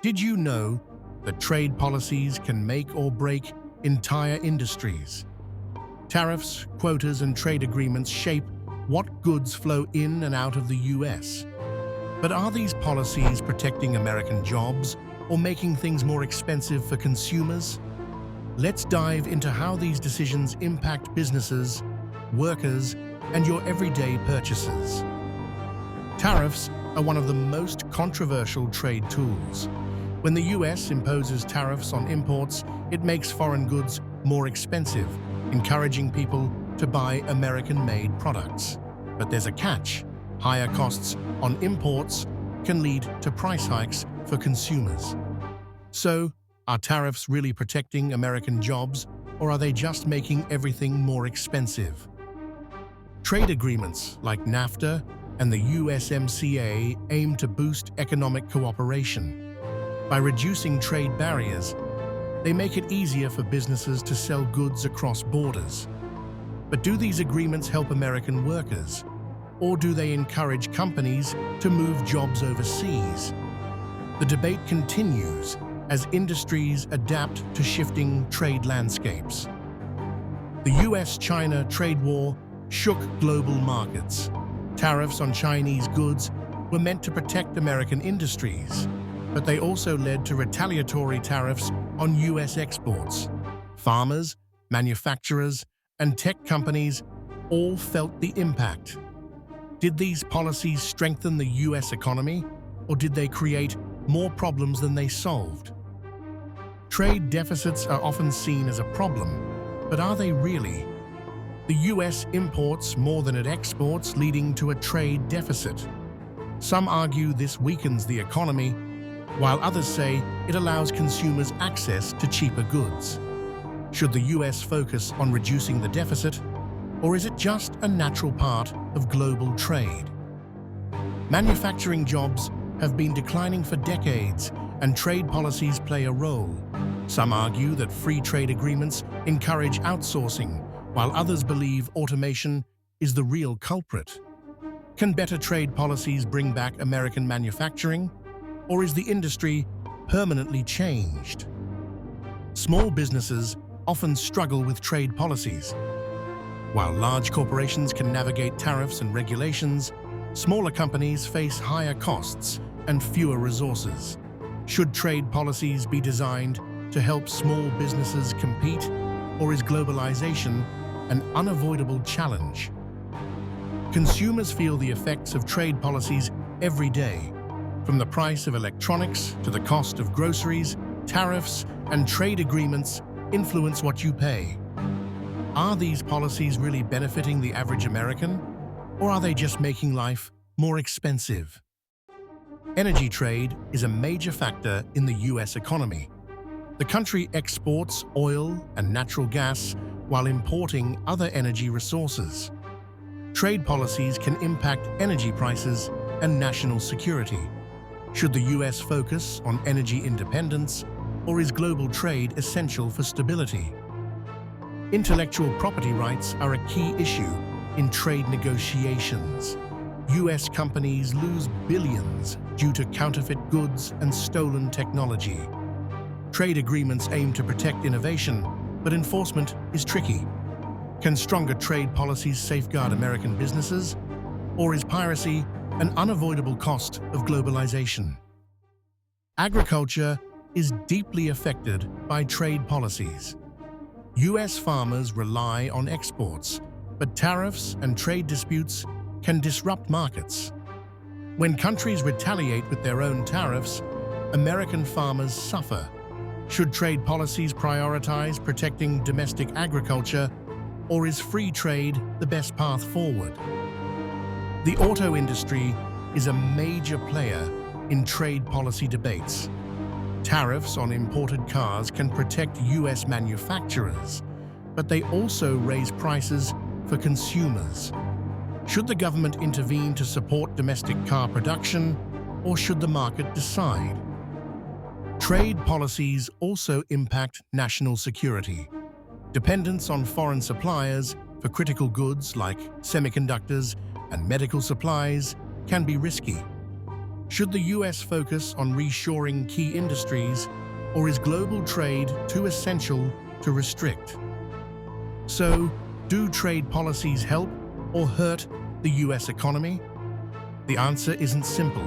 Did you know that trade policies can make or break entire industries? Tariffs, quotas, and trade agreements shape what goods flow in and out of the US. But are these policies protecting American jobs or making things more expensive for consumers? Let's dive into how these decisions impact businesses, workers, and your everyday purchases. Tariffs are one of the most controversial trade tools. When the US imposes tariffs on imports, it makes foreign goods more expensive, encouraging people to buy American-made products. But there's a catch. Higher costs on imports can lead to price hikes for consumers. So, are tariffs really protecting American jobs, or are they just making everything more expensive? Trade agreements like NAFTA and the USMCA aim to boost economic cooperation. By reducing trade barriers, they make it easier for businesses to sell goods across borders. But do these agreements help American workers? Or do they encourage companies to move jobs overseas? The debate continues as industries adapt to shifting trade landscapes. The US-China trade war shook global markets. Tariffs on Chinese goods were meant to protect American industries, but they also led to retaliatory tariffs on US exports. Farmers, manufacturers, and tech companies all felt the impact. Did these policies strengthen the US economy, or did they create more problems than they solved? Trade deficits are often seen as a problem, but are they really? The US imports more than it exports, leading to a trade deficit. Some argue this weakens the economy, while others say it allows consumers access to cheaper goods. Should the US focus on reducing the deficit, or is it just a natural part of global trade? Manufacturing jobs have been declining for decades, and trade policies play a role. Some argue that free trade agreements encourage outsourcing, while others believe automation is the real culprit. Can better trade policies bring back American manufacturing? Or is the industry permanently changed? Small businesses often struggle with trade policies. While large corporations can navigate tariffs and regulations, smaller companies face higher costs and fewer resources. Should trade policies be designed to help small businesses compete, or is globalization an unavoidable challenge? Consumers feel the effects of trade policies every day. From the price of electronics to the cost of groceries, tariffs and trade agreements influence what you pay. Are these policies really benefiting the average American, or are they just making life more expensive? Energy trade is a major factor in the US economy. The country exports oil and natural gas while importing other energy resources. Trade policies can impact energy prices and national security. Should the US focus on energy independence, or is global trade essential for stability? Intellectual property rights are a key issue in trade negotiations. US companies lose billions due to counterfeit goods and stolen technology. Trade agreements aim to protect innovation, but enforcement is tricky. Can stronger trade policies safeguard American businesses, or is piracy an unavoidable cost of globalization? Agriculture is deeply affected by trade policies. US farmers rely on exports, but tariffs and trade disputes can disrupt markets. When countries retaliate with their own tariffs, American farmers suffer. Should trade policies prioritize protecting domestic agriculture, or is free trade the best path forward? The auto industry is a major player in trade policy debates. Tariffs on imported cars can protect US manufacturers, but they also raise prices for consumers. Should the government intervene to support domestic car production, or should the market decide? Trade policies also impact national security. Dependence on foreign suppliers for critical goods like semiconductors and medical supplies can be risky. Should the US focus on reshoring key industries, or is global trade too essential to restrict? So, do trade policies help or hurt the US economy? The answer isn't simple.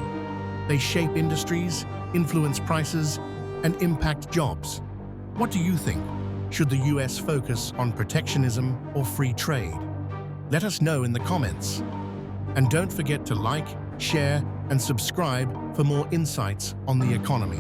They shape industries, influence prices, and impact jobs. What do you think? Should the US focus on protectionism or free trade? Let us know in the comments. And don't forget to like, share, and subscribe for more insights on the economy.